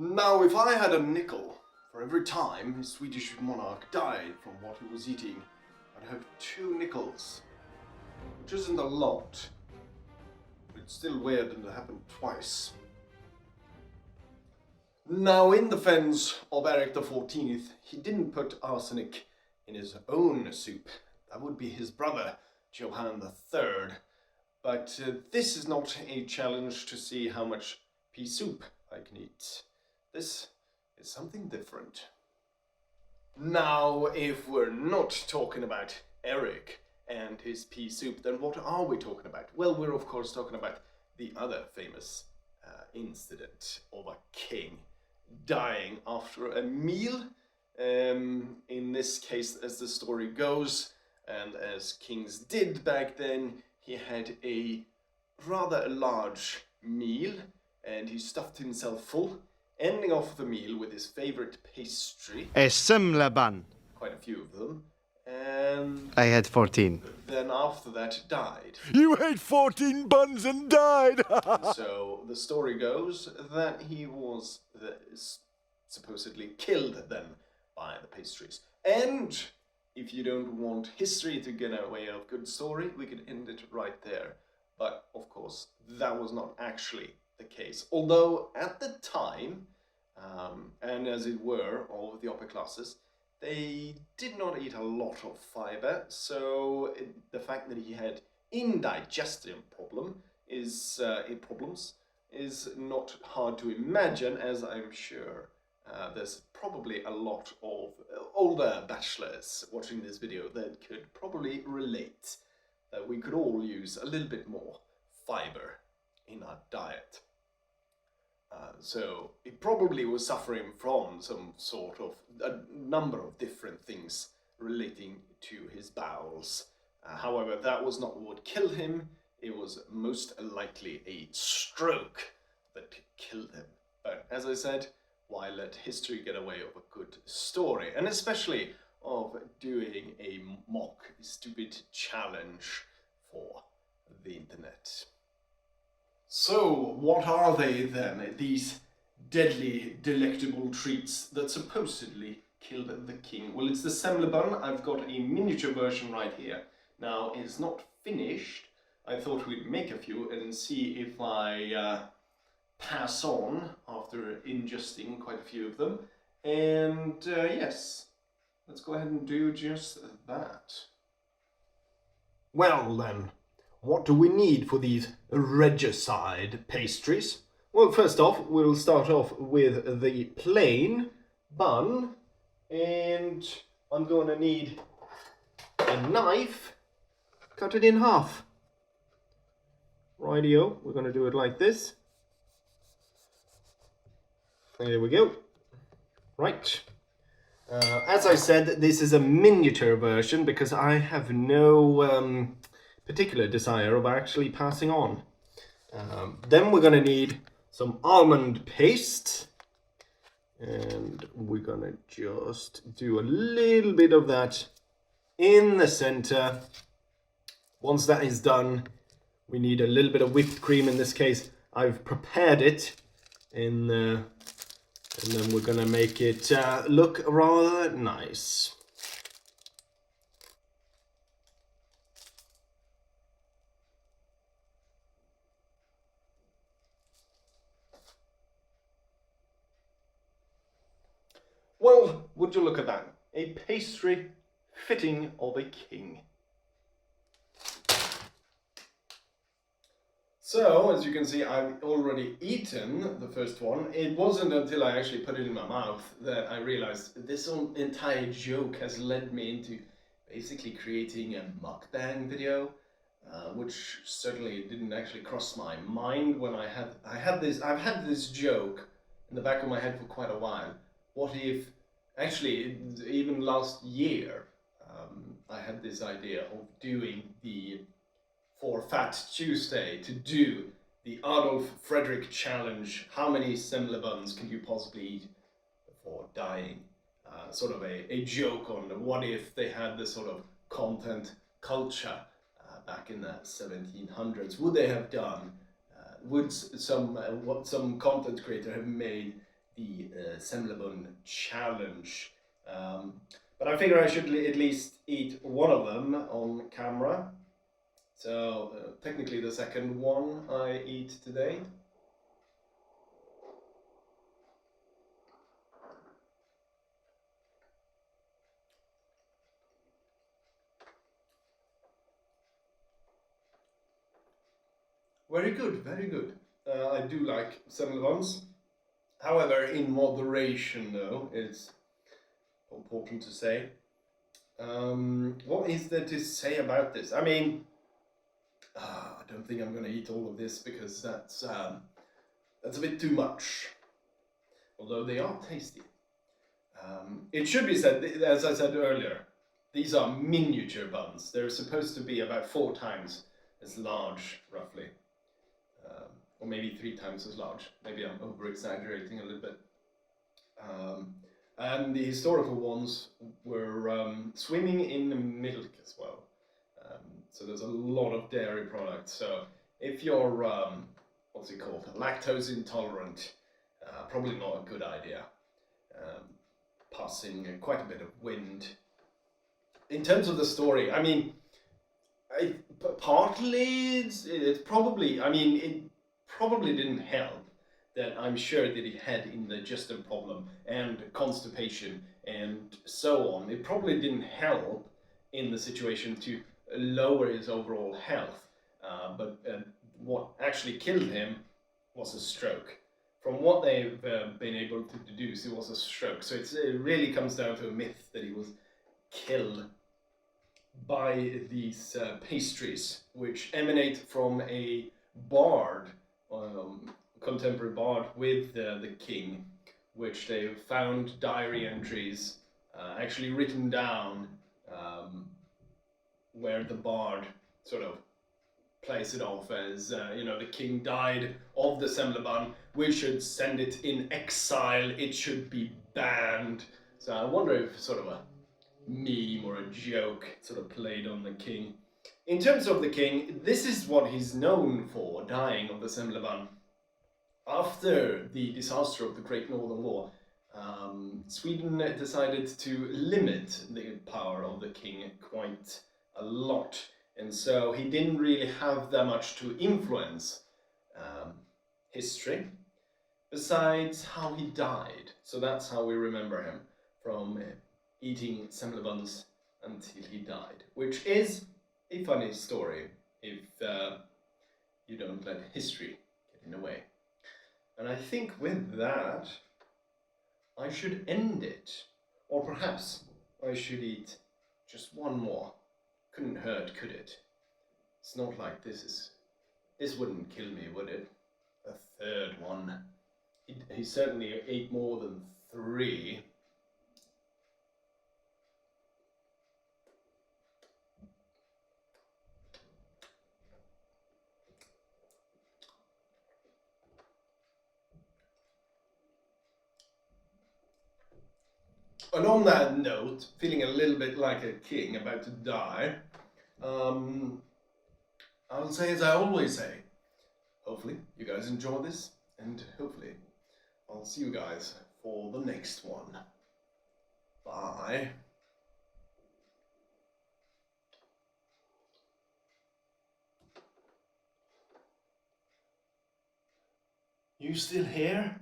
Now, if I had a nickel for every time a Swedish monarch died from what he was eating, I'd have 2 nickels, which isn't a lot, but it's still weird that it happened twice. Now, in defense of Eric XIV, he didn't put arsenic in his own soup. That would be his brother, Johann III. But this is not a challenge to see how much pea soup I can eat. This is something different. Now, if we're not talking about Eric and his pea soup, then what are we talking about? Well, we're of course talking about the other famous incident of a king dying after a meal. In this case, as the story goes, and as kings did back then, he had a rather large meal and he stuffed himself full, ending off the meal with his favorite pastry. A semleban. Quite a few of them. And I had 14. then after that died. You ate 14 buns and died! So the story goes that he was supposedly killed then by the pastries. And if you don't want history to get away of good story, we could end it right there. But of course, that was not actually the case. Although at the time, and as it were, of the upper classes, they did not eat a lot of fiber, so the fact that he had indigestion problems is not hard to imagine, as I'm sure there's probably a lot of older bachelors watching this video that could probably relate that we could all use a little bit more fiber in our diet. So he probably was suffering from some sort of a number of different things relating to his bowels. However, that was not what killed him. It was most likely a stroke that killed him. But as I said, why let history get away of a good story? And especially of doing a mock stupid challenge for the internet. So, what are they then, these deadly, delectable treats that supposedly killed the king? Well, it's the semleban. I've got a miniature version right here. Now, it's not finished. I thought we'd make a few and see if I pass on after ingesting quite a few of them. And yes, let's go ahead and do just that. Well then, what do we need for these regicide pastries? Well, first off, we'll start off with the plain bun, and I'm going to need a knife, cut it in half. Rightio, we're going to do it like this. There we go. Right. As I said, this is a miniature version because I have no particular desire of actually passing on. Then we're going to need some almond paste, and we're going to just do a little bit of that in the center. Once that is done, we need a little bit of whipped cream. In this case, I've prepared it and then we're going to make it look rather nice. Well, would you look at that? A pastry fitting of a king. So, as you can see, I've already eaten the first one. It wasn't until I actually put it in my mouth that I realized this entire joke has led me into basically creating a mukbang video, which certainly didn't actually cross my mind when I've had this joke in the back of my head for quite a while. What if, actually, even last year, I had this idea of doing for Fat Tuesday, to do the Adolf Fredrik challenge. How many semlebuns can you possibly eat before dying? Sort of a joke on what if they had this sort of content culture back in the 1700s. Would they have done? Would some content creator have made the semlabun challenge. But I figure I should at least eat one of them on camera. So technically the second one I eat today. Very good, very good. I do like semlabuns. However, in moderation though, it's important to say. What is there to say about this? I mean, I don't think I'm going to eat all of this because that's a bit too much. Although they are tasty. It should be said, as I said earlier, these are miniature buns. They're supposed to be about 4 times as large, roughly. Or maybe 3 times as large. Maybe I'm over-exaggerating a little bit. And the historical ones were swimming in milk as well. So there's a lot of dairy products. So if you're, what's it called, lactose intolerant, probably not a good idea. Passing quite a bit of wind. In terms of the story, I mean, partly it's probably, I mean, it probably didn't help that I'm sure that he had indigestion problem and constipation and so on. It probably didn't help in the situation to lower his overall health. But what actually killed him was a stroke. From what they've been able to deduce, it was a stroke. So it really comes down to a myth that he was killed by these pastries, which emanate from a bard, contemporary bard with the king, which they found diary entries actually written down where the bard sort of plays it off as, you know, the king died of the semlabun, we should send it in exile, it should be banned. So I wonder if sort of a meme or a joke sort of played on the king. In terms of the king, this is what he's known for, dying of the semlabun. After the disaster of the Great Northern War, Sweden decided to limit the power of the king quite a lot. And so he didn't really have that much to influence history, besides how he died. So that's how we remember him, from eating semlabuns until he died, which is a funny story if you don't let history get in the way. And I think with that, I should end it. Or perhaps I should eat just one more. Couldn't hurt, could it? It's not like this wouldn't kill me, would it? A third one. He certainly ate more than 3. And on that note, feeling a little bit like a king about to die, I'll say as I always say, hopefully you guys enjoy this, and hopefully I'll see you guys for the next one. Bye. You still here?